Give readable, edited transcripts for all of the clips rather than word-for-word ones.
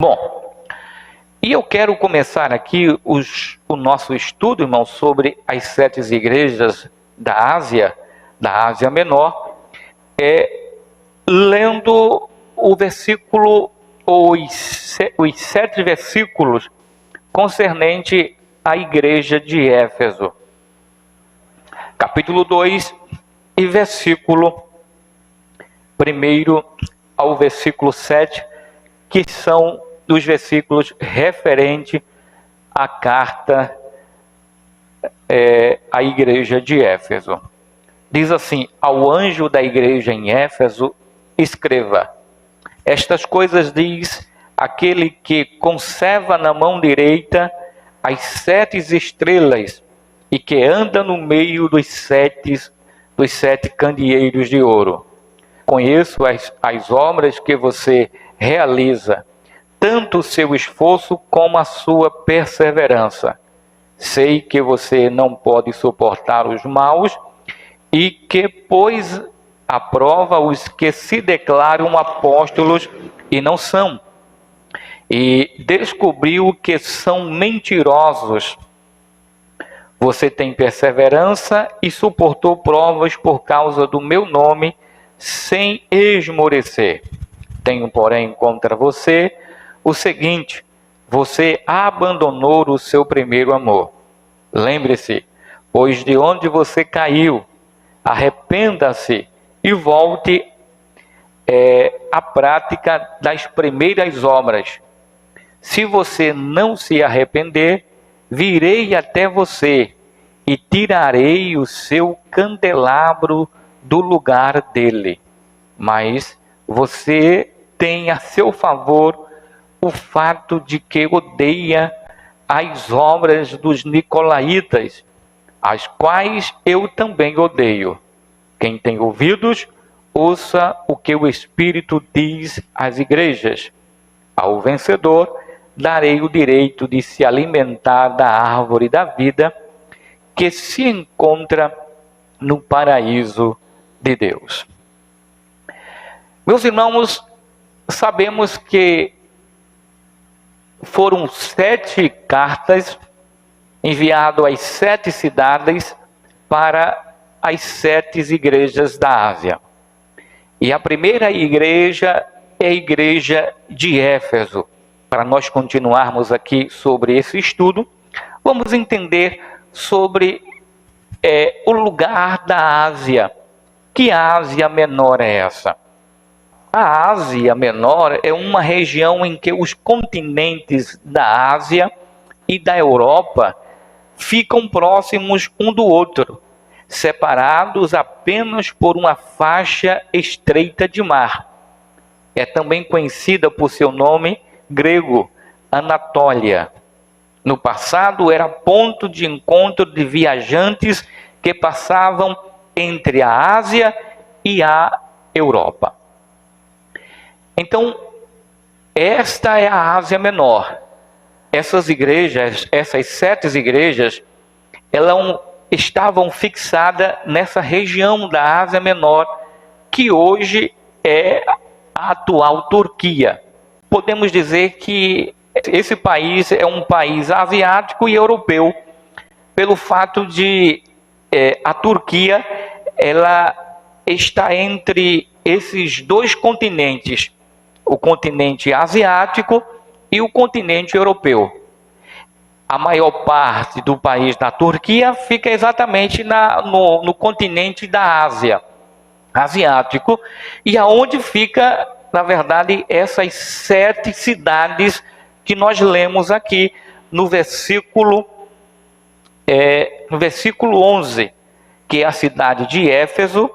Bom, e eu quero começar aqui o nosso estudo, irmão, sobre as 7 igrejas da Ásia Menor, lendo o versículo, os 7 versículos concernente à igreja de Éfeso. Capítulo 2 e versículo 1 ao versículo 7, que são dos versículos referentes à carta à igreja de Éfeso. Diz assim: ao anjo da igreja em Éfeso, escreva: estas coisas diz aquele que conserva na mão direita as 7 estrelas e que anda no meio dos sete candeeiros de ouro. Conheço as obras que você realiza, tanto o seu esforço como a sua perseverança. Sei que você não pode suportar os maus e que pôs à prova os que se declaram apóstolos e não são. E descobriu que são mentirosos. Você tem perseverança e suportou provas por causa do meu nome sem esmorecer. Tenho, porém, contra você o seguinte: você abandonou o seu primeiro amor. Lembre-se, pois de onde você caiu, arrependa-se e volte à prática das primeiras obras. Se você não se arrepender, virei até você e tirarei o seu candelabro do lugar dele. Mas você tem a seu favor o fato de que odeia as obras dos nicolaítas, as quais eu também odeio. Quem tem ouvidos, ouça o que o Espírito diz às igrejas. Ao vencedor, darei o direito de se alimentar da árvore da vida que se encontra no paraíso de Deus. Meus irmãos, sabemos que foram 7 cartas enviadas às 7 cidades para as 7 igrejas da Ásia. E a primeira igreja é a igreja de Éfeso. Para nós continuarmos aqui sobre esse estudo, vamos entender sobre o lugar da Ásia. Que Ásia Menor é essa? A Ásia Menor é uma região em que os continentes da Ásia e da Europa ficam próximos um do outro, separados apenas por uma faixa estreita de mar. É também conhecida por seu nome grego, Anatólia. No passado era ponto de encontro de viajantes que passavam entre a Ásia e a Europa. Então, esta é a Ásia Menor. Essas igrejas, essas 7 igrejas, elas estavam fixadas nessa região da Ásia Menor, que hoje é a atual Turquia. Podemos dizer que esse país é um país asiático e europeu, pelo fato de a Turquia ela está entre esses 2 continentes, o continente asiático e o continente europeu. A maior parte do país da Turquia fica exatamente no continente da Ásia, asiático, e aonde fica, na verdade, essas 7 cidades que nós lemos aqui no versículo 11, que é a cidade de Éfeso,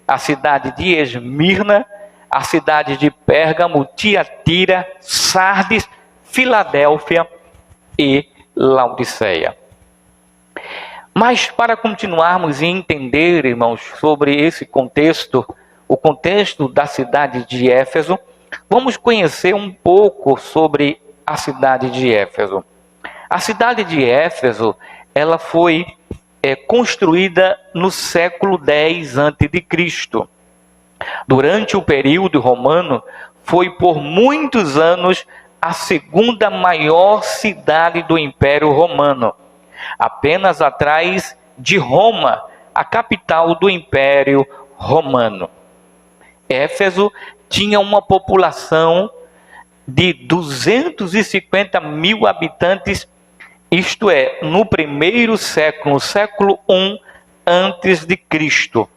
a cidade de Esmirna, a cidade de Pérgamo, Tiatira, Sardes, Filadélfia e Laodiceia. Mas para continuarmos e entender, irmãos, sobre esse contexto, o contexto da cidade de Éfeso, vamos conhecer um pouco sobre a cidade de Éfeso. A cidade de Éfeso, ela foi construída no século X a.C. Durante o período romano, foi por muitos anos a segunda maior cidade do Império Romano, apenas atrás de Roma, a capital do Império Romano. Éfeso tinha uma população de 250 mil habitantes, isto é, no primeiro século, século I antes de Cristo,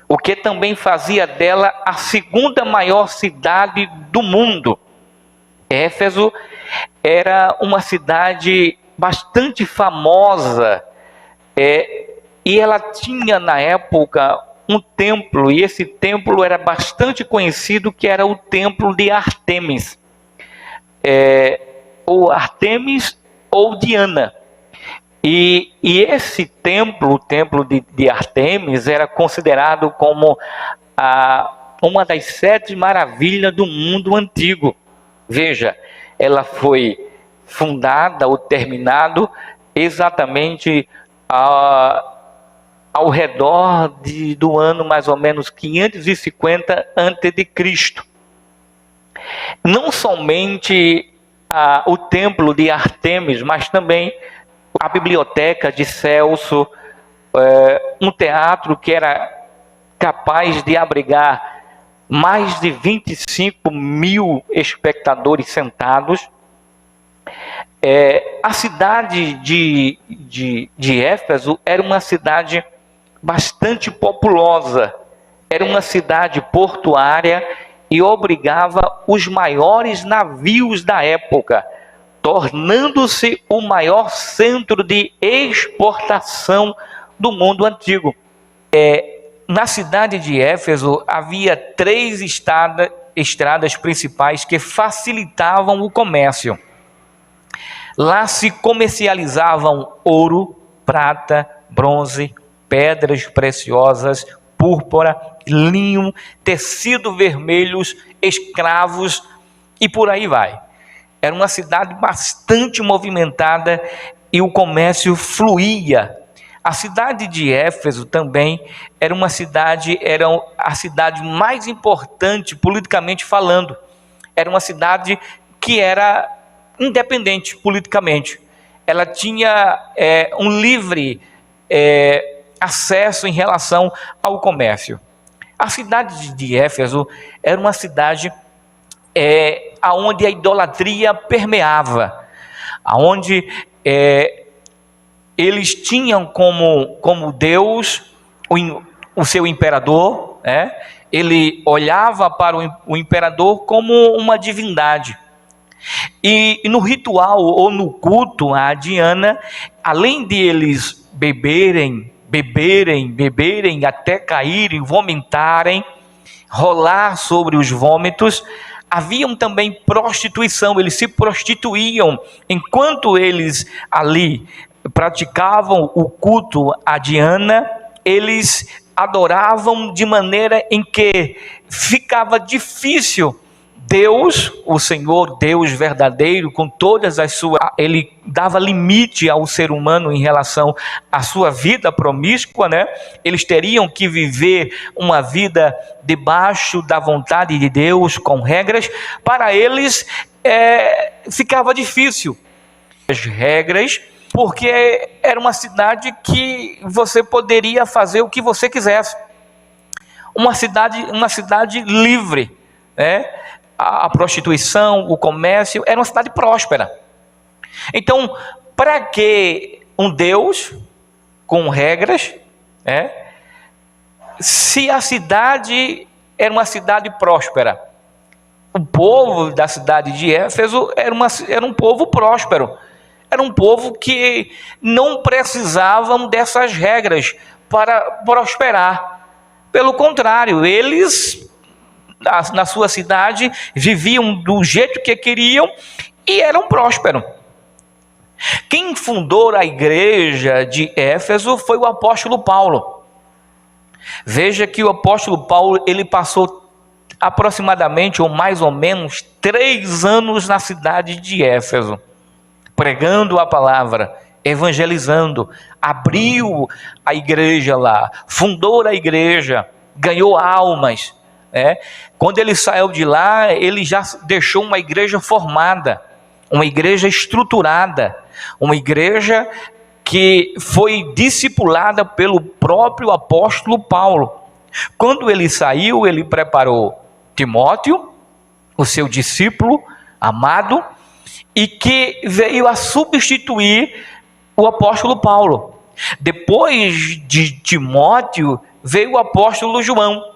o que também fazia dela a segunda maior cidade do mundo. Éfeso era uma cidade bastante famosa, e ela tinha na época um templo, e esse templo era bastante conhecido, que era o templo de Ártemis, ou Ártemis ou Diana. E esse templo, o templo de Ártemis, era considerado como uma das 7 maravilhas do mundo antigo. Veja, ela foi fundada ou terminado exatamente ao redor do ano mais ou menos 550 a.C. Não somente o templo de Ártemis, mas também a biblioteca de Celso, um teatro que era capaz de abrigar mais de 25 mil espectadores sentados. A cidade de Éfeso era uma cidade bastante populosa, era uma cidade portuária e obrigava os maiores navios da época, tornando-se o maior centro de exportação do mundo antigo. Na cidade de Éfeso havia 3 estradas principais que facilitavam o comércio. Lá se comercializavam ouro, prata, bronze, pedras preciosas, púrpura, linho, tecido vermelhos, escravos e por aí vai. Era uma cidade bastante movimentada e o comércio fluía. A cidade de Éfeso também era a cidade mais importante politicamente falando. Era uma cidade que era independente politicamente. Ela tinha um livre acesso em relação ao comércio. A cidade de Éfeso era uma cidade onde a idolatria permeava, onde eles tinham como Deus o seu imperador, ele olhava para o imperador como uma divindade. E no ritual ou no culto a Diana, além de eles beberem até caírem, vomitarem, rolar sobre os vômitos, haviam também prostituição, eles se prostituíam. Enquanto eles ali praticavam o culto a Diana, eles adoravam de maneira em que ficava difícil Deus, o Senhor, Deus verdadeiro, com todas as suas... Ele dava limite ao ser humano em relação à sua vida promíscua, Eles teriam que viver uma vida debaixo da vontade de Deus, com regras. Para eles, ficava difícil as regras, porque era uma cidade que você poderia fazer o que você quisesse. Uma cidade livre, A prostituição, o comércio, era uma cidade próspera. Então, para que um Deus com regras, se a cidade era uma cidade próspera? O povo da cidade de Éfeso era um povo próspero, era um povo que não precisavam dessas regras para prosperar. Pelo contrário, eles na sua cidade viviam do jeito que queriam e eram prósperos. Quem fundou a igreja de Éfeso foi o apóstolo Paulo. Veja que o apóstolo Paulo, ele passou aproximadamente ou mais ou menos 3 anos na cidade de Éfeso, pregando a palavra, evangelizando, abriu a igreja lá, fundou a igreja, ganhou almas. Quando ele saiu de lá, ele já deixou uma igreja formada. uma igreja estruturada, uma igreja que foi discipulada pelo próprio apóstolo Paulo. Quando ele saiu, ele preparou Timóteo, o seu discípulo amado, e que veio a substituir o apóstolo Paulo. Depois de Timóteo, veio o apóstolo João.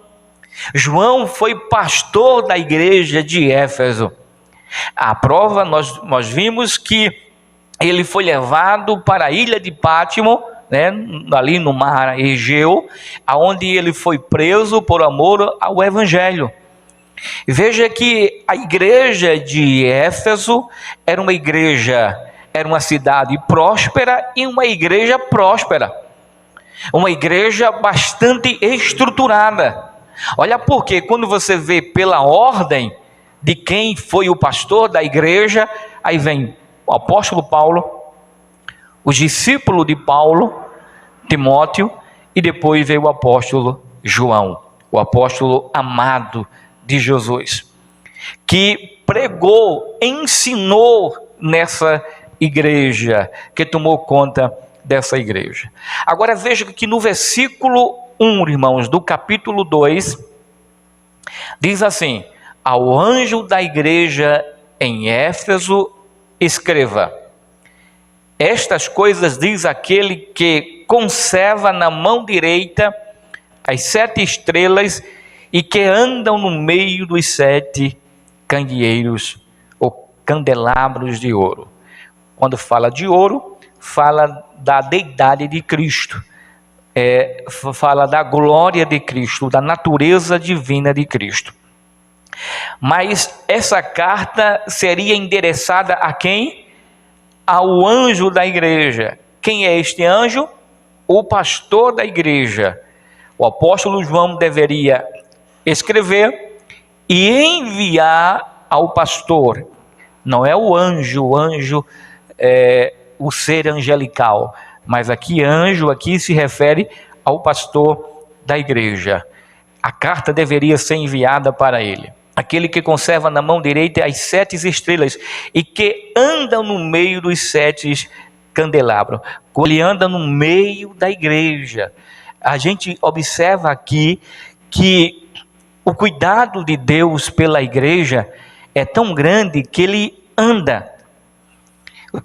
João foi pastor da igreja de Éfeso. A prova, nós vimos que ele foi levado para a ilha de Pátimo, né, ali no mar Egeu, aonde ele foi preso por amor ao evangelho. Veja que a igreja de Éfeso era uma cidade próspera e uma igreja próspera, uma igreja bastante estruturada. Olha, porque quando você vê pela ordem de quem foi o pastor da igreja, aí vem o apóstolo Paulo, o discípulo de Paulo, Timóteo, e depois veio o apóstolo João, o apóstolo amado de Jesus, que pregou, ensinou nessa igreja, que tomou conta dessa igreja. Agora veja que no versículo 1, irmãos, do capítulo 2, diz assim: ao anjo da igreja em Éfeso escreva: estas coisas diz aquele que conserva na mão direita as 7 estrelas e que andam no meio dos 7 candeeiros ou candelabros de ouro. Quando fala de ouro, fala da deidade de Cristo, fala da glória de Cristo, da natureza divina de Cristo. Mas essa carta seria endereçada a quem? Ao anjo da igreja. Quem é este anjo? O pastor da igreja. O apóstolo João deveria escrever e enviar ao pastor. Não é o anjo, o ser angelical, mas aqui anjo, aqui se refere ao pastor da igreja. A carta deveria ser enviada para ele. Aquele que conserva na mão direita as 7 estrelas e que anda no meio dos 7 candelabros. Ele anda no meio da igreja. A gente observa aqui que o cuidado de Deus pela igreja é tão grande que ele anda.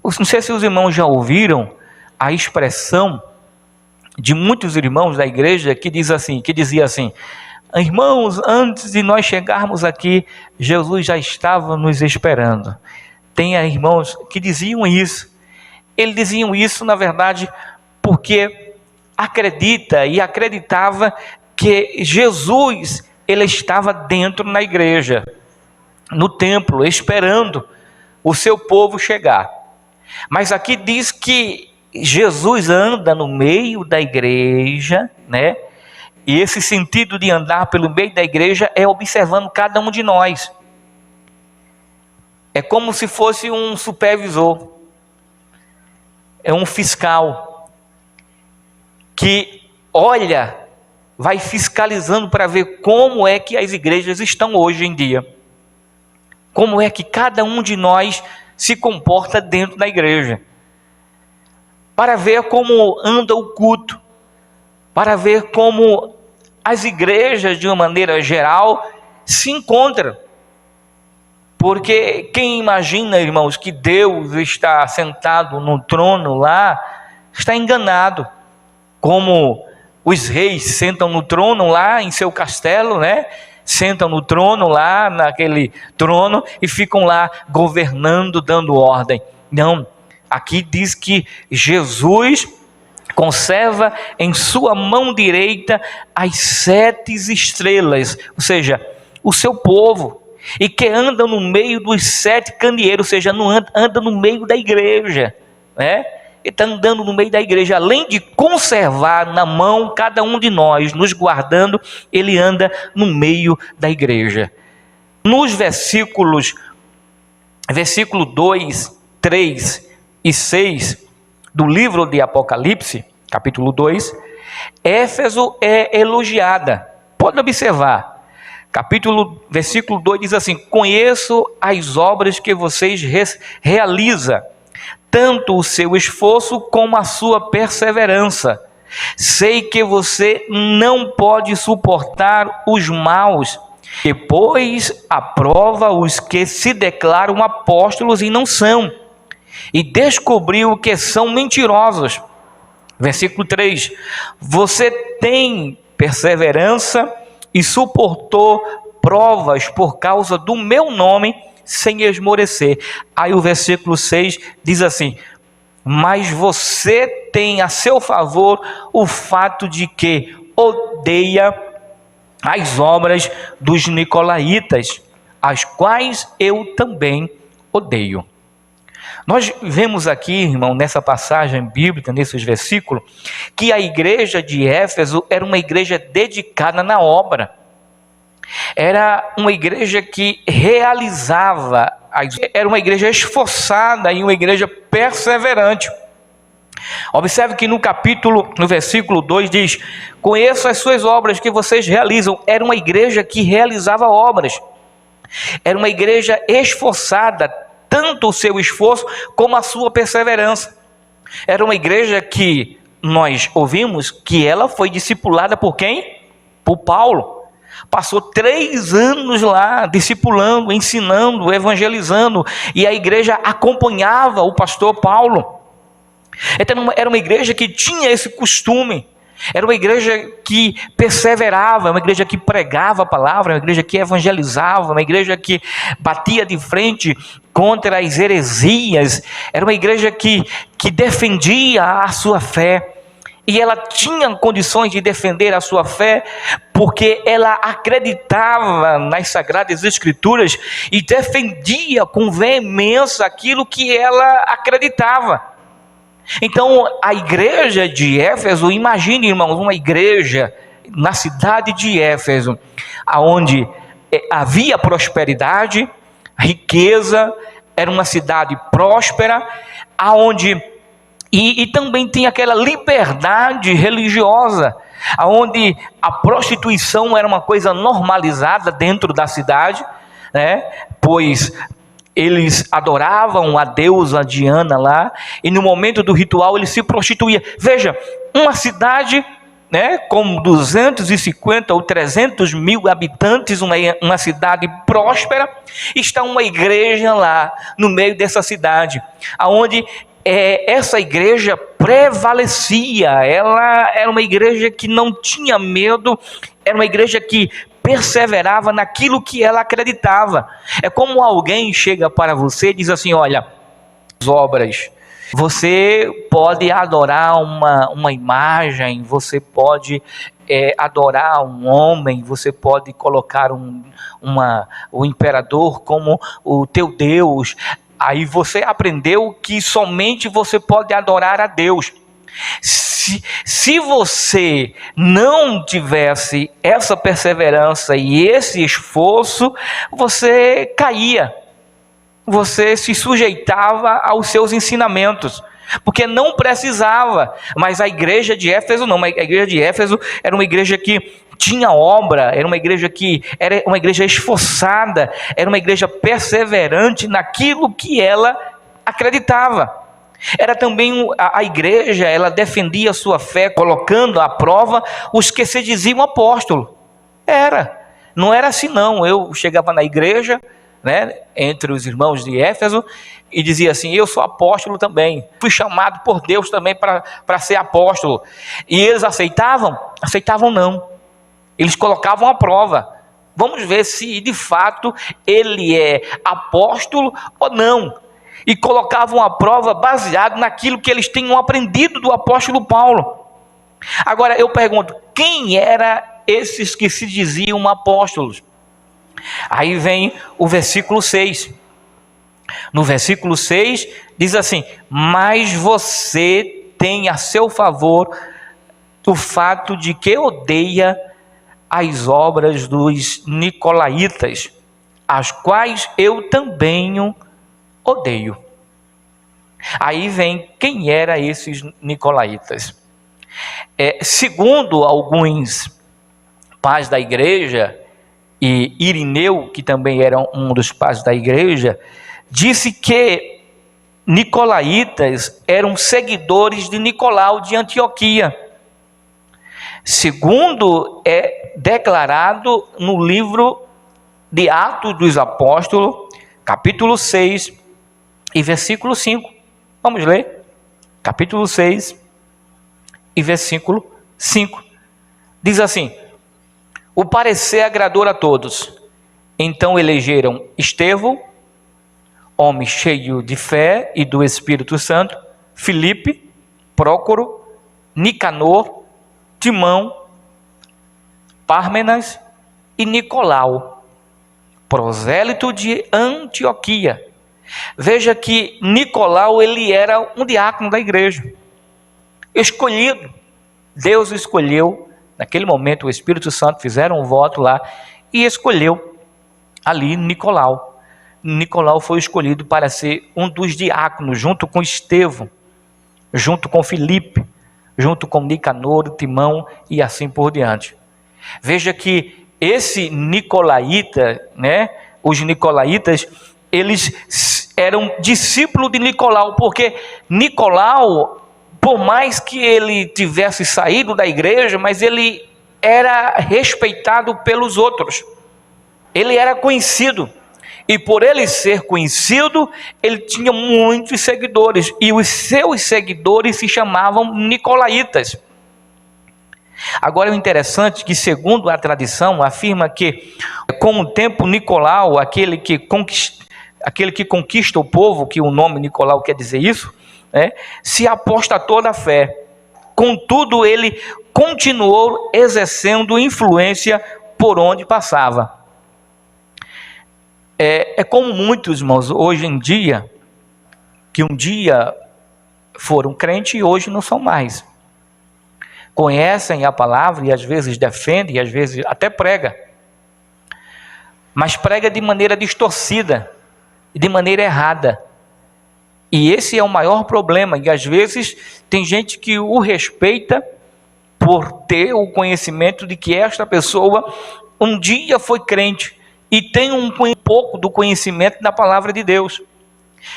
Não sei se os irmãos já ouviram a expressão de muitos irmãos da igreja que dizia assim: irmãos, antes de nós chegarmos aqui, Jesus já estava nos esperando. Tem irmãos que diziam isso. Eles diziam isso, na verdade, porque acreditava que Jesus, ele estava dentro na igreja, no templo, esperando o seu povo chegar. Mas aqui diz que Jesus anda no meio da igreja, né? E esse sentido de andar pelo meio da igreja é observando cada um de nós. É como se fosse um supervisor, é um fiscal, que olha, vai fiscalizando para ver como é que as igrejas estão hoje em dia. Como é que cada um de nós se comporta dentro da igreja. Para ver como anda o culto, para ver como as igrejas, de uma maneira geral, se encontram. Porque quem imagina, irmãos, que Deus está sentado no trono lá, está enganado. Como os reis sentam no trono lá em seu castelo, né? Sentam no trono lá, naquele trono, e ficam lá governando, dando ordem. Não, aqui diz que Jesus conserva em sua mão direita as 7 estrelas, ou seja, o seu povo, e que anda no meio dos 7 candeeiros, ou seja, anda no meio da igreja, né? Ele está andando no meio da igreja, além de conservar na mão cada um de nós, nos guardando, ele anda no meio da igreja. Nos versículo 2, 3 e 6 do livro de Apocalipse, capítulo 2, Éfeso é elogiada. Pode observar, versículo 2 diz assim: conheço as obras que vocês realizam, tanto o seu esforço como a sua perseverança. Sei que você não pode suportar os maus, depois aprova os que se declaram apóstolos e não são, e descobriu que são mentirosos. Versículo 3: você tem perseverança e suportou provas por causa do meu nome sem esmorecer. Aí o versículo 6 diz assim: mas você tem a seu favor o fato de que odeia as obras dos nicolaítas, as quais eu também odeio. Nós vemos aqui, irmão, nessa passagem bíblica, nesses versículos, que a igreja de Éfeso era uma igreja dedicada na obra. Era uma igreja que realizava, era uma igreja esforçada e uma igreja perseverante. Observe que no versículo 2 diz: conheço as suas obras que vocês realizam. Era uma igreja que realizava obras. Era uma igreja esforçada, tanto o seu esforço como a sua perseverança. Era uma igreja que nós ouvimos que ela foi discipulada por quem? Por Paulo. Passou 3 anos lá discipulando, ensinando, evangelizando, e a igreja acompanhava o pastor Paulo. Então era uma igreja que tinha esse costume. Era uma igreja que perseverava, uma igreja que pregava a palavra, uma igreja que evangelizava, uma igreja que batia de frente contra as heresias. Era uma igreja que defendia a sua fé. E ela tinha condições de defender a sua fé, porque ela acreditava nas Sagradas Escrituras e defendia com veemência aquilo que ela acreditava. Então, a igreja de Éfeso, imagine, irmãos, uma igreja na cidade de Éfeso, onde havia prosperidade, riqueza, era uma cidade próspera, aonde e também tem aquela liberdade religiosa, onde a prostituição era uma coisa normalizada dentro da cidade, né? Pois eles adoravam a deusa Diana lá, e no momento do ritual ele se prostituía. Veja, uma cidade, né, com 250 ou 300 mil habitantes, uma cidade próspera, está uma igreja lá no meio dessa cidade, onde essa igreja prevalecia. Ela era uma igreja que não tinha medo, era uma igreja que perseverava naquilo que ela acreditava. É como alguém chega para você e diz assim: olha, as obras, você pode adorar uma imagem, você pode adorar um homem, você pode colocar o imperador como o teu Deus. Aí você aprendeu que somente você pode adorar a Deus. Se você não tivesse essa perseverança e esse esforço, você caía. Você se sujeitava aos seus ensinamentos, porque não precisava. Mas a igreja de Éfeso não. A igreja de Éfeso era uma igreja que tinha obra, era uma igreja esforçada, era uma igreja perseverante naquilo que ela acreditava. Era também a igreja, ela defendia a sua fé, colocando à prova os que se diziam apóstolo. Não era assim não. Eu chegava na igreja, né, entre os irmãos de Éfeso, e dizia assim: eu sou apóstolo também, fui chamado por Deus também para ser apóstolo. E eles aceitavam? Aceitavam não. Eles colocavam à prova. Vamos ver se de fato ele é apóstolo ou não. E colocavam à prova baseado naquilo que eles tinham aprendido do apóstolo Paulo. Agora eu pergunto: quem eram esses que se diziam apóstolos? Aí vem o versículo 6. No versículo 6 diz assim: mas você tem a seu favor o fato de que odeia as obras dos nicolaítas, as quais eu também odeio. Aí vem quem eram esses nicolaítas. Segundo alguns pais da igreja, e Irineu, que também era um dos pais da igreja, disse que nicolaítas eram seguidores de Nicolau de Antioquia, segundo é declarado no livro de Atos dos Apóstolos, capítulo 6 e versículo 5. Vamos ler? Capítulo 6 e versículo 5. Diz assim: o parecer agradou a todos. Então elegeram Estevão, homem cheio de fé e do Espírito Santo, Filipe, Prócoro, Nicanor, Timão, Pármenas e Nicolau, prosélito de Antioquia. Veja que Nicolau, ele era um diácono da igreja, escolhido. Deus escolheu, naquele momento o Espírito Santo fizeram um voto lá e escolheu ali Nicolau. Nicolau foi escolhido para ser um dos diáconos, junto com Estevão, junto com Filipe, junto com Nicanor, Timão e assim por diante. Veja que esse nicolaíta, os nicolaítas, eles eram discípulos de Nicolau, porque Nicolau, por mais que ele tivesse saído da igreja, mas ele era respeitado pelos outros, ele era conhecido. E por ele ser conhecido, ele tinha muitos seguidores. E os seus seguidores se chamavam nicolaítas. Agora, o interessante é que, segundo a tradição, afirma que, com o tempo, Nicolau, aquele que conquista o povo, que o nome Nicolau quer dizer isso, se apostatou da fé. Contudo, ele continuou exercendo influência por onde passava. É como muitos irmãos hoje em dia, que um dia foram crentes e hoje não são mais. Conhecem a palavra e às vezes defendem, e às vezes até prega. Mas prega de maneira distorcida, de maneira errada. E esse é o maior problema. E às vezes tem gente que o respeita por ter o conhecimento de que esta pessoa um dia foi crente e tem um pouco do conhecimento da palavra de Deus.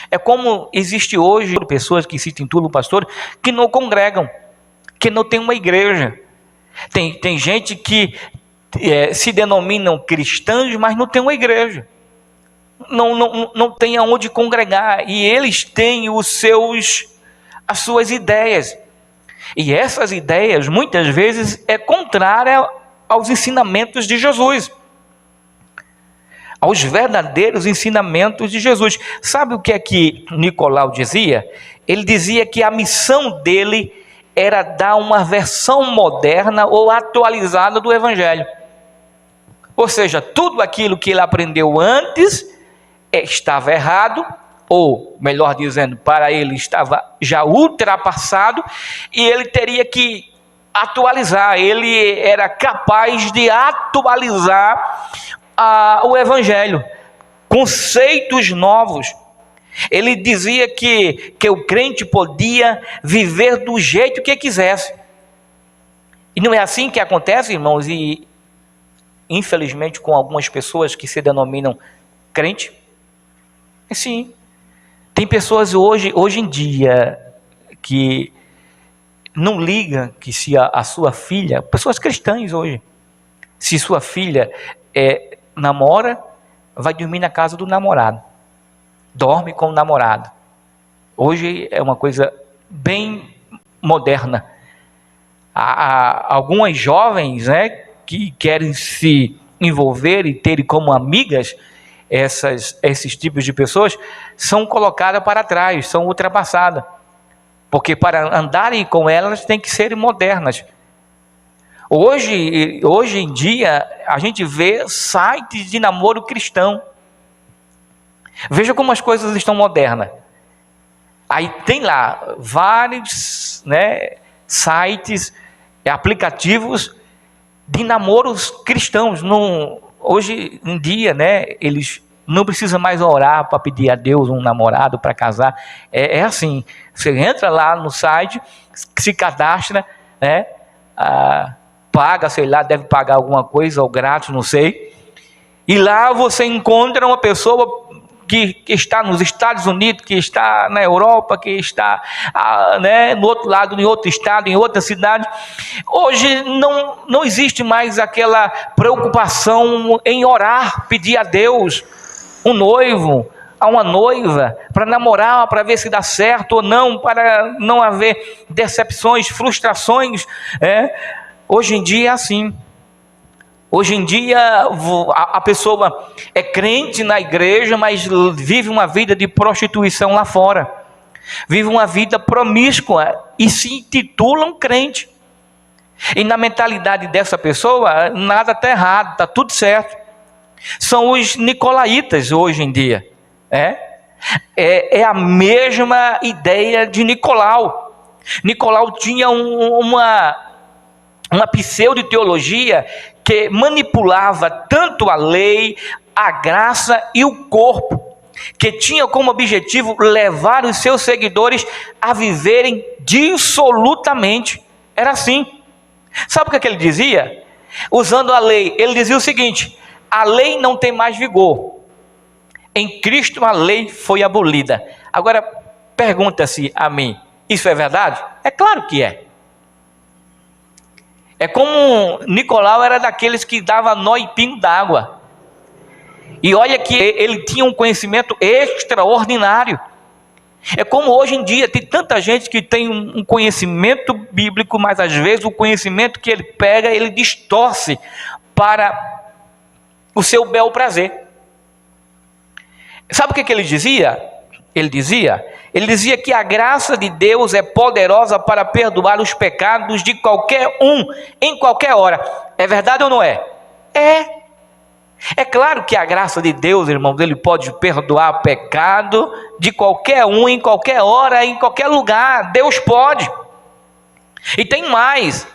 É como existe hoje pessoas que se intitulam pastor, que não congregam, que não tem uma igreja. Tem gente que se denominam cristãos, mas não tem uma igreja. Não tem aonde congregar. E eles têm as suas ideias. E essas ideias, muitas vezes, é contrária aos ensinamentos de Jesus, aos verdadeiros ensinamentos de Jesus. Sabe o que é que Nicolau dizia? Ele dizia que a missão dele era dar uma versão moderna ou atualizada do Evangelho. Ou seja, tudo aquilo que ele aprendeu antes estava errado, ou melhor dizendo, para ele estava já ultrapassado, e ele teria que atualizar. Ele era capaz de atualizar o Evangelho, conceitos novos. Ele dizia que o crente podia viver do jeito que quisesse. E não é assim que acontece, irmãos, e infelizmente com algumas pessoas que se denominam crente. Sim, tem pessoas hoje em dia que não ligam que se a sua filha, pessoas cristãs hoje, se sua filha namora, vai dormir na casa do namorado, dorme com o namorado. Hoje é uma coisa bem moderna. Há algumas jovens, que querem se envolver e terem como amigas esses tipos de pessoas, são colocadas para trás, são ultrapassadas, porque para andarem com elas tem que ser modernas. Hoje em dia, a gente vê sites de namoro cristão. Veja como as coisas estão modernas. Aí tem lá vários sites, aplicativos de namoros cristãos. Hoje em dia, eles não precisam mais orar para pedir a Deus um namorado para casar. É assim, você entra lá no site, se cadastra, paga, sei lá, deve pagar alguma coisa, ou grátis, não sei, E lá você encontra uma pessoa que está nos Estados Unidos, que está na Europa, que está no outro lado, em outro estado, em outra cidade. Hoje não existe mais aquela preocupação em orar, pedir a Deus um noivo, a uma noiva, para namorar, para ver se dá certo ou não, para não haver decepções, frustrações. Hoje em dia é assim. Hoje em dia a pessoa é crente na igreja, mas vive uma vida de prostituição lá fora. Vive uma vida promíscua e se intitula um crente. E na mentalidade dessa pessoa, nada está errado, está tudo certo. São os nicolaítas hoje em dia. É a mesma ideia de Nicolau. Nicolau tinha uma pseudo-teologia que manipulava tanto a lei, a graça e o corpo, que tinha como objetivo levar os seus seguidores a viverem dissolutamente. Era assim. Sabe o que ele dizia? Usando a lei, ele dizia o seguinte: a lei não tem mais vigor. Em Cristo a lei foi abolida. Agora, pergunta-se a mim, isso é verdade? É claro que é. É como Nicolau era daqueles que dava nó em pingo d'água. E olha que ele tinha um conhecimento extraordinário. É como hoje em dia, tem tanta gente que tem um conhecimento bíblico, mas às vezes o conhecimento que ele pega, ele distorce para o seu bel prazer. Sabe o que ele dizia? Ele dizia que a graça de Deus é poderosa para perdoar os pecados de qualquer um, em qualquer hora. É verdade ou não é? É claro que a graça de Deus, irmãos, ele pode perdoar pecado de qualquer um, em qualquer hora, em qualquer lugar. Deus pode. E tem mais.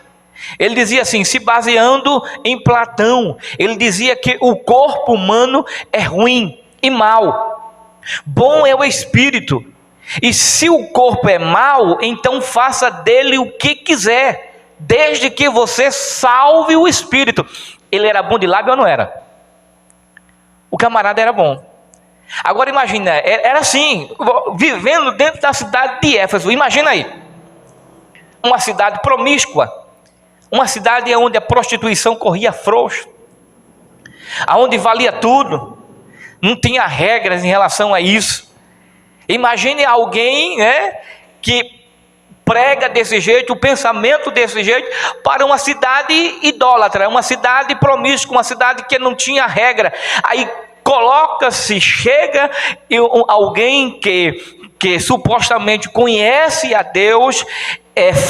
Ele dizia assim, se baseando em Platão, ele dizia que o corpo humano é ruim e mau. Bom é o espírito. E se o corpo é mau, então faça dele o que quiser, desde que você salve o espírito. Ele era bom de lábio ou não era? O camarada era bom. Agora imagina, era assim, vivendo dentro da cidade de Éfeso. Imagina aí, uma cidade promíscua, uma cidade onde a prostituição corria frouxo, aonde valia tudo, não tinha regras em relação a isso. Imagine alguém que prega desse jeito, o pensamento desse jeito, para uma cidade idólatra, uma cidade promíscua, uma cidade que não tinha regra. Aí chega alguém que supostamente conhece a Deus,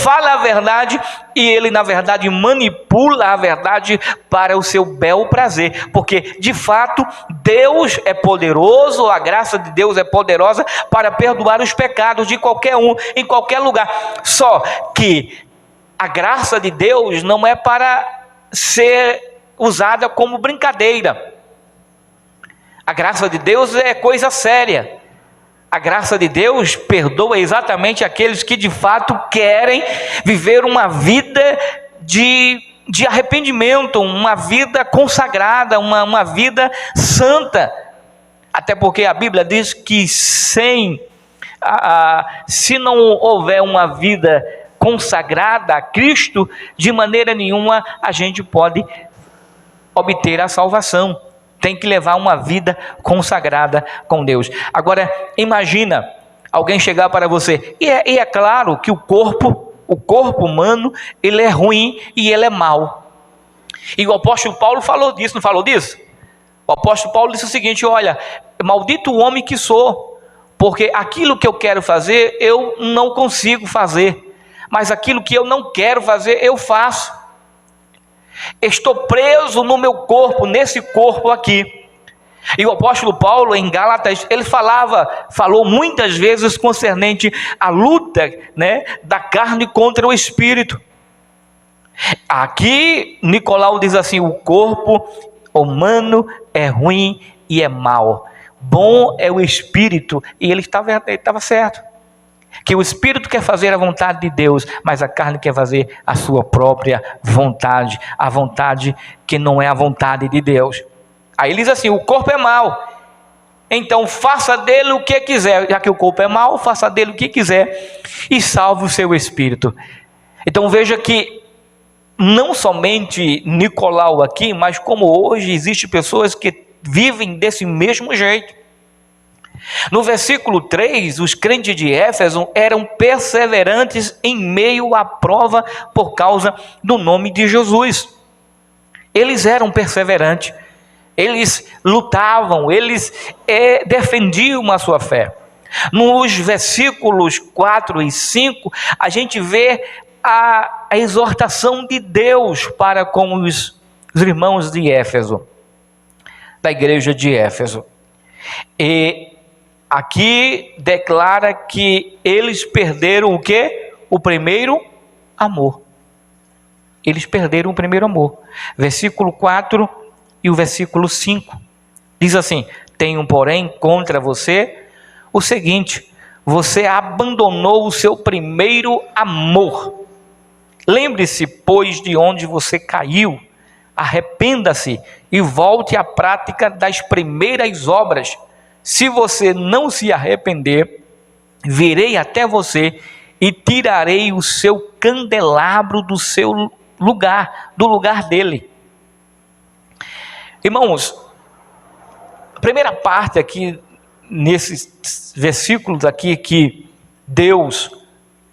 fala a verdade, e ele na verdade manipula a verdade para o seu bel prazer, porque de fato Deus é poderoso, a graça de Deus é poderosa para perdoar os pecados de qualquer um, em qualquer lugar. Só que a graça de Deus não é para ser usada como brincadeira. A graça de Deus é coisa séria. A graça de Deus perdoa exatamente aqueles que de fato querem viver uma vida de arrependimento, uma vida consagrada, uma vida santa. Até porque a Bíblia diz que se não houver uma vida consagrada a Cristo, de maneira nenhuma a gente pode obter a salvação. Tem que levar uma vida consagrada com Deus. Agora, imagina alguém chegar para você, e é claro que o corpo humano, ele é ruim e ele é mau. E o apóstolo Paulo falou disso, não falou disso? O apóstolo Paulo disse o seguinte: olha, maldito o homem que sou, porque aquilo que eu quero fazer, eu não consigo fazer, mas aquilo que eu não quero fazer, eu faço. Estou preso no meu corpo, nesse corpo aqui. E o apóstolo Paulo, em Gálatas, ele falou muitas vezes concernente à luta, da carne contra o espírito. Aqui Nicolau diz assim: o corpo humano é ruim e é mau, bom é o espírito. E ele estava certo, que o espírito quer fazer a vontade de Deus, mas a carne quer fazer a sua própria vontade, a vontade que não é a vontade de Deus. Aí ele diz assim: o corpo é mau, então faça dele o que quiser. Já que o corpo é mau, faça dele o que quiser e salve o seu espírito. Então veja que não somente Nicolau aqui, mas como hoje existem pessoas que vivem desse mesmo jeito. No versículo 3, os crentes de Éfeso eram perseverantes em meio à prova por causa do nome de Jesus. Eles eram perseverantes, eles lutavam, eles defendiam a sua fé. Nos versículos 4 e 5, a gente vê a exortação de Deus para com os irmãos de Éfeso, da igreja de Éfeso. E aqui declara que eles perderam o quê? O primeiro amor. Eles perderam o primeiro amor. Versículo 4 e o versículo 5. Diz assim: tenho, porém, contra você o seguinte: você abandonou o seu primeiro amor. Lembre-se, pois, de onde você caiu. Arrependa-se e volte à prática das primeiras obras. Se você não se arrepender, virei até você e tirarei o seu candelabro do seu lugar, do lugar dele. Irmãos, a primeira parte aqui, nesses versículos aqui, que Deus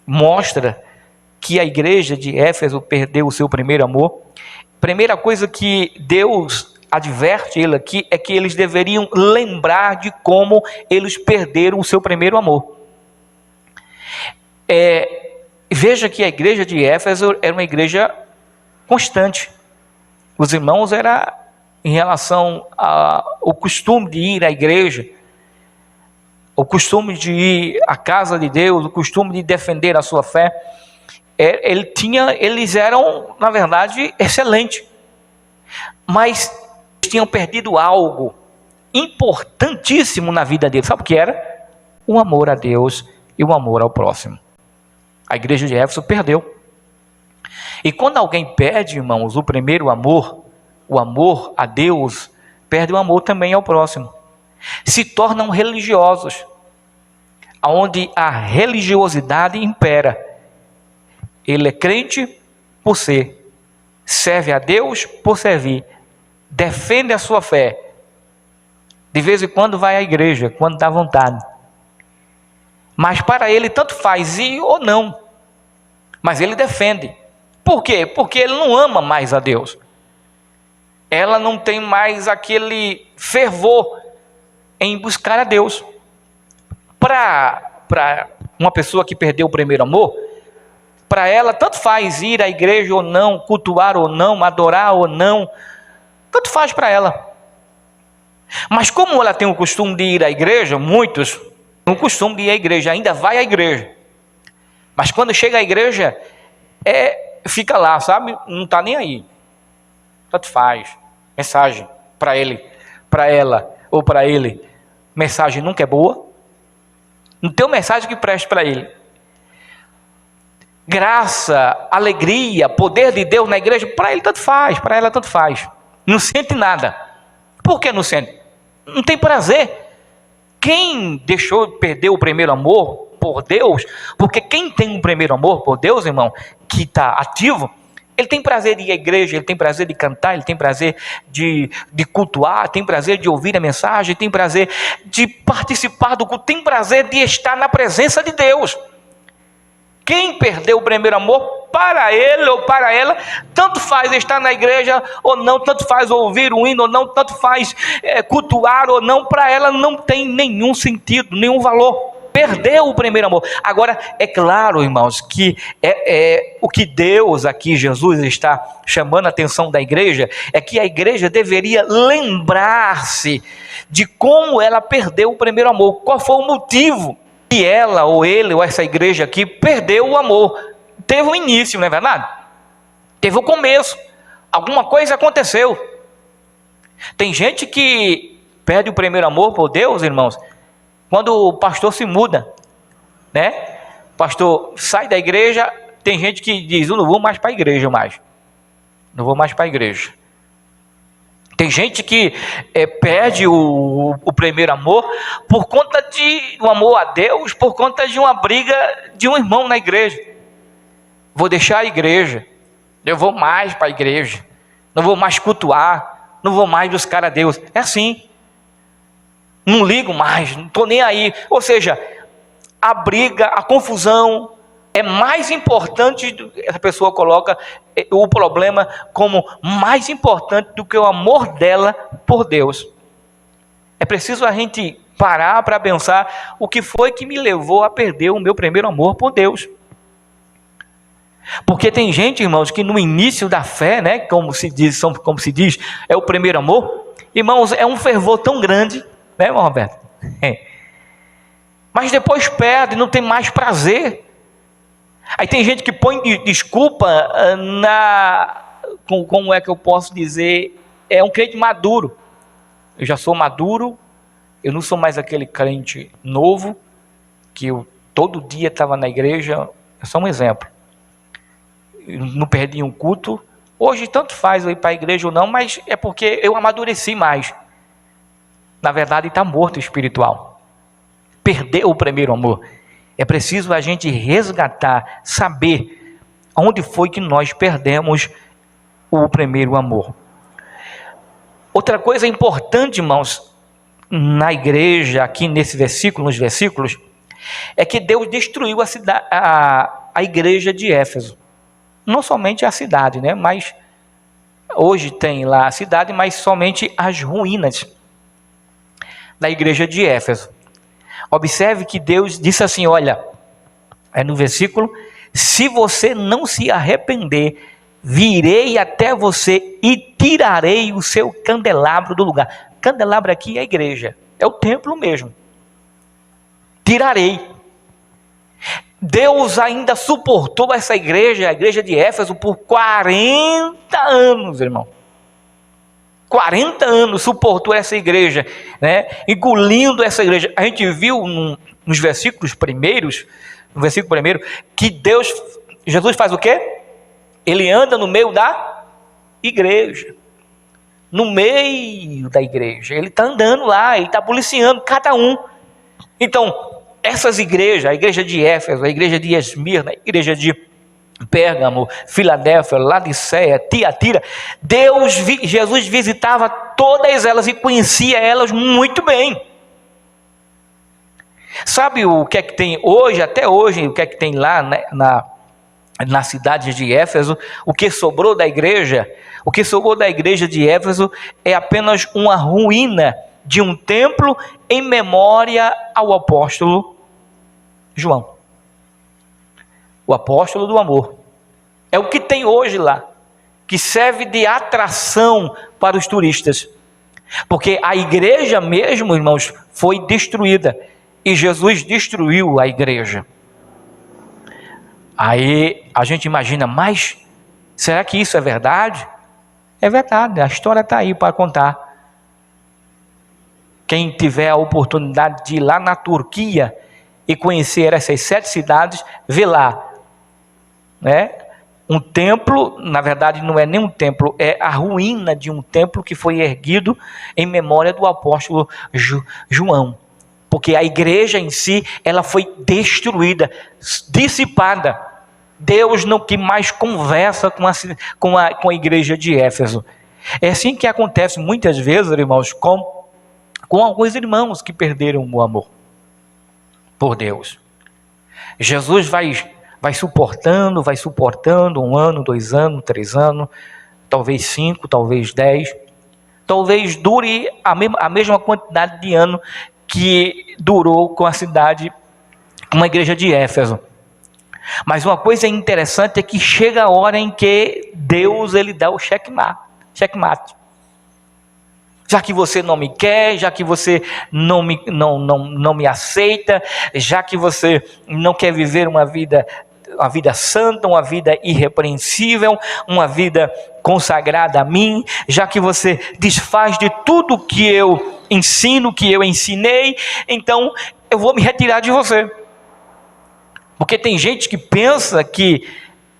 mostra que a igreja de Éfeso perdeu o seu primeiro amor. Primeira coisa que Deus adverte ele aqui é que eles deveriam lembrar de como eles perderam o seu primeiro amor. Veja que a igreja de Éfeso era uma igreja constante. Os irmãos era em relação ao costume de ir à igreja, o costume de ir à casa de Deus, o costume de defender a sua fé. Eles eram, na verdade, excelentes, mas tinham perdido algo importantíssimo na vida deles. Sabe o que era? O amor a Deus e o amor ao próximo. A igreja de Éfeso perdeu. E quando alguém perde, irmãos, o primeiro amor, o amor a Deus, perde o amor também ao próximo. Se tornam religiosos, onde a religiosidade impera. Ele é crente por ser, serve a Deus por servir, defende a sua fé. De vez em quando vai à igreja, quando dá vontade. Mas para ele tanto faz ir ou não. Mas ele defende. Por quê? Porque ele não ama mais a Deus. Ela não tem mais aquele fervor em buscar a Deus. Para uma pessoa que perdeu o primeiro amor, para ela tanto faz ir à igreja ou não, cultuar ou não, adorar ou não, tanto faz para ela. Mas como ela tem o costume de ir à igreja, muitos têm o costume de ir à igreja, ainda vai à igreja. Mas quando chega à igreja, fica lá, sabe? Não está nem aí. Tanto faz. Mensagem para ele, para ela ou para ele. Mensagem nunca é boa. Não tem uma mensagem que preste para ele. Graça, alegria, poder de Deus na igreja, para ele tanto faz, para ela tanto faz. Não sente nada. Por que não sente? Não tem prazer. Quem deixou de perder o primeiro amor por Deus, porque quem tem um primeiro amor por Deus, irmão, que está ativo, ele tem prazer de ir à igreja, ele tem prazer de cantar, ele tem prazer de cultuar, tem prazer de ouvir a mensagem, tem prazer de participar do culto, tem prazer de estar na presença de Deus. Quem perdeu o primeiro amor, para ele ou para ela, tanto faz estar na igreja ou não, tanto faz ouvir o hino ou não, tanto faz cultuar ou não, para ela não tem nenhum sentido, nenhum valor. Perdeu o primeiro amor. Agora, é claro, irmãos, que o que Deus aqui, Jesus está chamando a atenção da igreja, é que a igreja deveria lembrar-se de como ela perdeu o primeiro amor. Qual foi o motivo que ela, ou ele, ou essa igreja aqui, perdeu o amor? Teve um início, não é verdade? Teve um começo. Alguma coisa aconteceu. Tem gente que perde o primeiro amor por Deus, irmãos, quando o pastor se muda, né? O pastor sai da igreja, tem gente que diz: eu não vou mais para a igreja mais. Não vou mais para a igreja. Tem gente que perde o primeiro amor por conta de um amor a Deus, por conta de uma briga de um irmão na igreja. Vou deixar a igreja, eu vou mais para a igreja, não vou mais cultuar, não vou mais buscar a Deus. É assim, não ligo mais, não estou nem aí. Ou seja, a briga, a confusão é mais importante, essa pessoa coloca o problema como mais importante do que o amor dela por Deus. É preciso a gente parar para pensar o que foi que me levou a perder o meu primeiro amor por Deus. Porque tem gente, irmãos, que no início da fé, né, como se diz, é o primeiro amor, irmãos, é um fervor tão grande, né, irmão Roberto? Mas depois perde, não tem mais prazer. Aí tem gente que põe desculpa como é que eu posso dizer, é um crente maduro. Eu já sou maduro, eu não sou mais aquele crente novo, que eu todo dia estava na igreja. É só um exemplo. Eu não perdi um culto. Hoje tanto faz eu ir para a igreja ou não, mas é porque eu amadureci mais. Na verdade está morto espiritual. Perdeu o primeiro amor. É preciso a gente resgatar, saber onde foi que nós perdemos o primeiro amor. Outra coisa importante, irmãos, na igreja, aqui nesse versículo, nos versículos, é que Deus destruiu a igreja de Éfeso. Não somente a cidade, né? Mas hoje tem lá a cidade, mas somente as ruínas da igreja de Éfeso. Observe que Deus disse assim, olha, no versículo, se você não se arrepender, virei até você e tirarei o seu candelabro do lugar. Candelabro aqui é a igreja, é o templo mesmo. Tirarei. Deus ainda suportou essa igreja, a igreja de Éfeso, por 40 anos, irmão. 40 anos suportou essa igreja, né? Engolindo essa igreja. A gente viu nos versículos primeiros, no versículo primeiro, que Jesus faz o quê? Ele anda no meio da igreja. No meio da igreja. Ele está andando lá, ele está policiando cada um. Então, essas igrejas, a igreja de Éfeso, a igreja de Esmirna, a igreja de Pérgamo, Filadélfia, Laodiceia, Tiatira, Jesus visitava todas elas e conhecia elas muito bem. Sabe o que é que tem hoje, até hoje, o que é que tem lá, né, na cidade de Éfeso? O que sobrou da igreja? O que sobrou da igreja de Éfeso é apenas uma ruína de um templo em memória ao apóstolo João. O apóstolo do amor. É o que tem hoje lá, que serve de atração para os turistas. Porque a igreja mesmo, irmãos, foi destruída. E Jesus destruiu a igreja. Aí a gente imagina, mas será que isso é verdade? É verdade, a história está aí para contar. Quem tiver a oportunidade de ir lá na Turquia e conhecer essas 7 cidades, vê lá, né? Um templo, na verdade não é nem um templo, é a ruína de um templo que foi erguido em memória do apóstolo João. Porque a igreja em si, ela foi destruída, dissipada. Deus não que mais conversa com a igreja de Éfeso. É assim que acontece muitas vezes, irmãos, com alguns irmãos que perderam o amor por Deus. Jesus vai suportando 1 ano, 2 anos, 3 anos, talvez 5, talvez 10, talvez dure a mesma quantidade de ano que durou com a cidade, com a igreja de Éfeso. Mas uma coisa interessante é que chega a hora em que Deus ele dá o checkmate. Já que você não me quer, já que você não me aceita, já que você não quer viver uma vida santa, uma vida irrepreensível, uma vida consagrada a mim, já que você desfaz de tudo que eu ensino, que eu ensinei, então eu vou me retirar de você. Porque tem gente que pensa que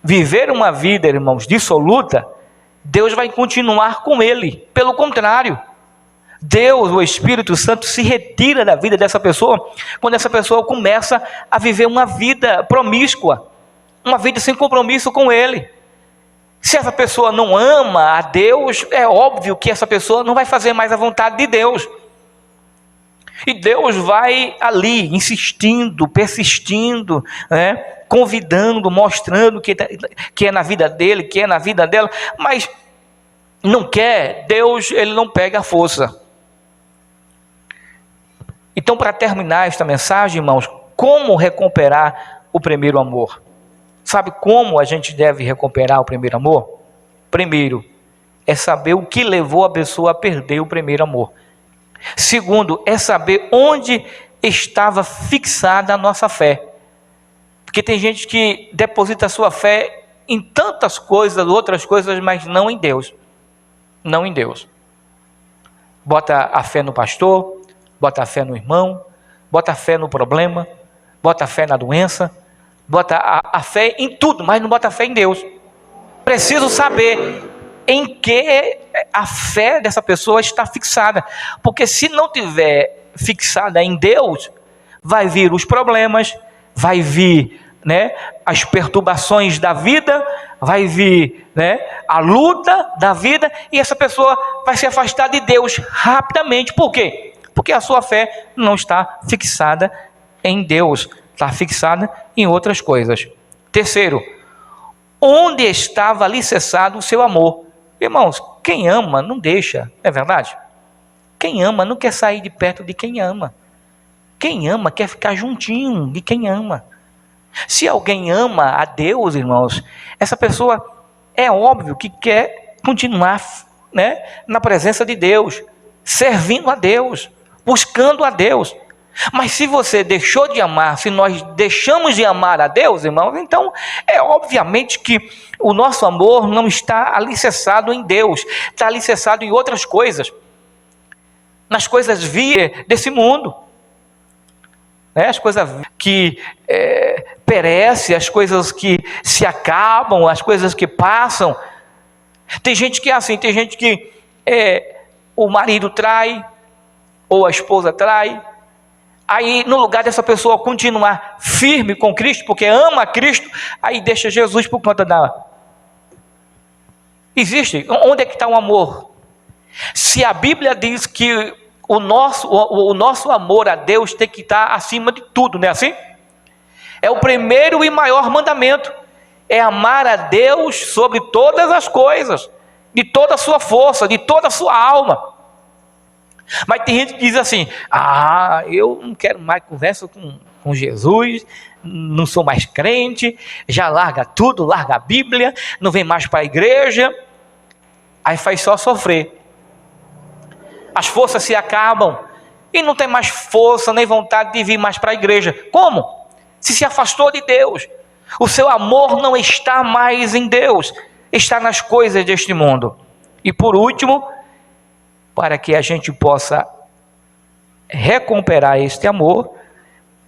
viver uma vida, irmãos, dissoluta, Deus vai continuar com ele. Pelo contrário, Deus, o Espírito Santo, se retira da vida dessa pessoa quando essa pessoa começa a viver uma vida promíscua, uma vida sem compromisso com ele. Se essa pessoa não ama a Deus, é óbvio que essa pessoa não vai fazer mais a vontade de Deus. E Deus vai ali, insistindo, persistindo, né? Convidando, mostrando que é na vida dele, que é na vida dela, mas não quer. Deus, ele não pega a força. Então, para terminar esta mensagem, irmãos, como recuperar o primeiro amor? Sabe como a gente deve recuperar o primeiro amor? Primeiro, é saber o que levou a pessoa a perder o primeiro amor. Segundo, é saber onde estava fixada a nossa fé. Porque tem gente que deposita a sua fé em tantas coisas, outras coisas, mas não em Deus. Não em Deus. Bota a fé no pastor, bota a fé no irmão, bota a fé no problema, bota a fé na doença, bota a fé em tudo, mas não bota a fé em Deus. Preciso saber em que a fé dessa pessoa está fixada. Porque se não tiver fixada em Deus, vai vir os problemas, vai vir, né, as perturbações da vida, vai vir, né, a luta da vida, e essa pessoa vai se afastar de Deus rapidamente. Por quê? Porque a sua fé não está fixada em Deus, está fixada em outras coisas. Terceiro, onde estava alicerçado o seu amor? Irmãos, quem ama não deixa, não é verdade? Quem ama não quer sair de perto de quem ama. Quem ama quer ficar juntinho de quem ama. Se alguém ama a Deus, irmãos, essa pessoa é óbvio que quer continuar, né, na presença de Deus, servindo a Deus, buscando a Deus. Mas se você deixou de amar, se nós deixamos de amar a Deus, irmãos, então é obviamente que o nosso amor não está alicerçado em Deus, está alicerçado em outras coisas, nas coisas desse mundo, né? As coisas que perecem, as coisas que se acabam, as coisas que passam. Tem gente que é assim, tem gente que o marido trai, ou a esposa trai. Aí, no lugar dessa pessoa continuar firme com Cristo, porque ama a Cristo, aí deixa Jesus por conta da... Existe? Onde é que está o amor? Se a Bíblia diz que o nosso amor a Deus tem que estar acima de tudo, não é assim? É o primeiro e maior mandamento. É amar a Deus sobre todas as coisas, de toda a sua força, de toda a sua alma. Mas tem gente que diz assim: eu não quero mais conversa com Jesus, não sou mais crente, já larga tudo, larga a Bíblia, não vem mais para a igreja. Aí faz só sofrer. As forças se acabam e não tem mais força nem vontade de vir mais para a igreja. Como? Se afastou de Deus. O seu amor não está mais em Deus, está nas coisas deste mundo. E por último, para que a gente possa recuperar este amor,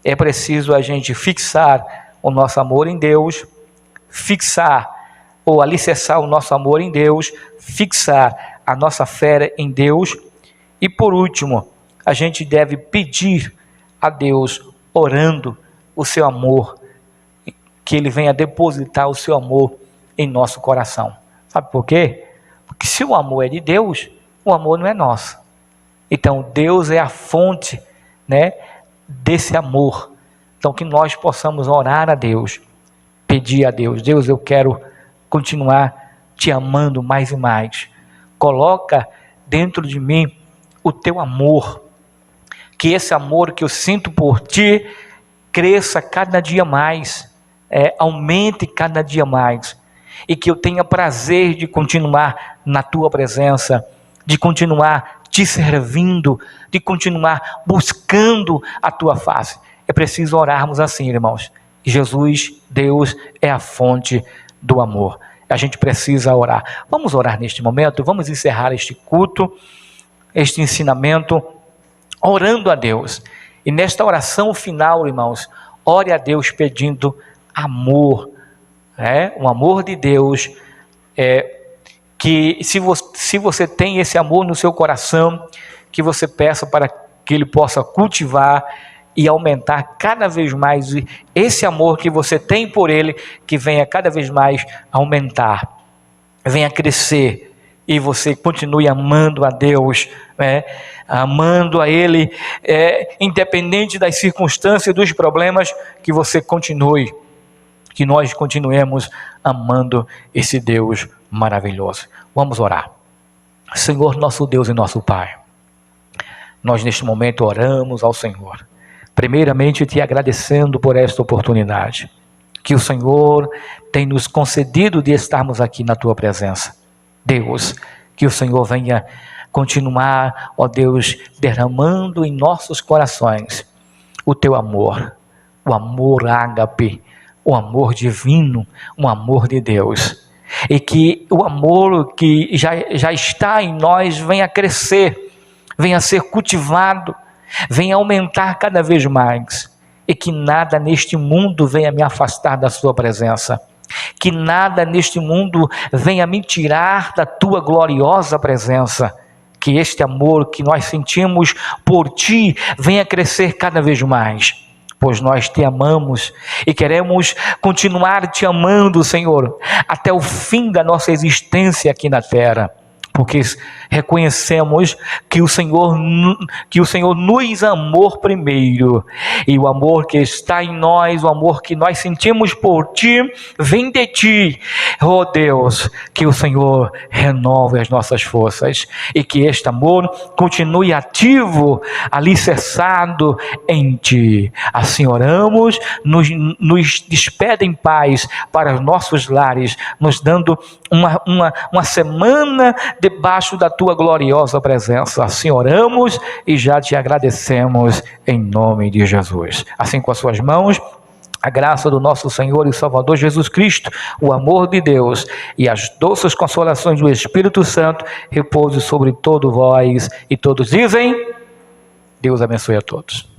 é preciso a gente fixar o nosso amor em Deus, fixar ou alicerçar o nosso amor em Deus, fixar a nossa fé em Deus. E por último, a gente deve pedir a Deus, orando o seu amor, que Ele venha depositar o seu amor em nosso coração. Sabe por quê? Porque se o amor é de Deus, o amor não é nosso. Então Deus é a fonte, né, desse amor. Então que nós possamos orar a Deus, pedir a Deus: Deus, eu quero continuar te amando mais e mais. Coloca dentro de mim o teu amor, que esse amor que eu sinto por ti cresça cada dia mais, aumente cada dia mais, e que eu tenha prazer de continuar na tua presença, de continuar te servindo, de continuar buscando a tua face. É preciso orarmos assim, irmãos. Jesus, Deus, é a fonte do amor. A gente precisa orar. Vamos orar neste momento, vamos encerrar este culto, este ensinamento, orando a Deus. E nesta oração final, irmãos, ore a Deus pedindo amor, o amor de Deus, que se você tem esse amor no seu coração, que você peça para que Ele possa cultivar e aumentar cada vez mais esse amor que você tem por Ele, que venha cada vez mais aumentar, venha crescer, e você continue amando a Deus, né? Amando a Ele, independente das circunstâncias, dos problemas, que você continue, que nós continuemos amando esse Deus maravilhoso. Vamos orar. Senhor, nosso Deus e nosso Pai, nós neste momento oramos ao Senhor, primeiramente te agradecendo por esta oportunidade que o Senhor tem nos concedido de estarmos aqui na tua presença. Deus, que o Senhor venha continuar, ó Deus, derramando em nossos corações o teu amor, o amor ágape, o amor divino, o amor de Deus, e que o amor que já está em nós venha crescer, venha ser cultivado, venha aumentar cada vez mais, e que nada neste mundo venha me afastar da sua presença, que nada neste mundo venha me tirar da tua gloriosa presença, que este amor que nós sentimos por ti venha crescer cada vez mais, pois nós te amamos e queremos continuar te amando, Senhor, até o fim da nossa existência aqui na terra, porque reconhecemos que o Senhor nos amou primeiro, e o amor que está em nós, o amor que nós sentimos por ti, vem de ti, oh Deus, que o Senhor renove as nossas forças, e que este amor continue ativo, alicerçado em ti. Assim oramos, nos despede em paz para os nossos lares, nos dando uma semana debaixo da tua gloriosa presença. Assim oramos e já te agradecemos em nome de Jesus. Assim, com as suas mãos, a graça do nosso Senhor e Salvador Jesus Cristo, o amor de Deus e as doces consolações do Espírito Santo repouse sobre todos vós, e todos dizem: Deus abençoe a todos.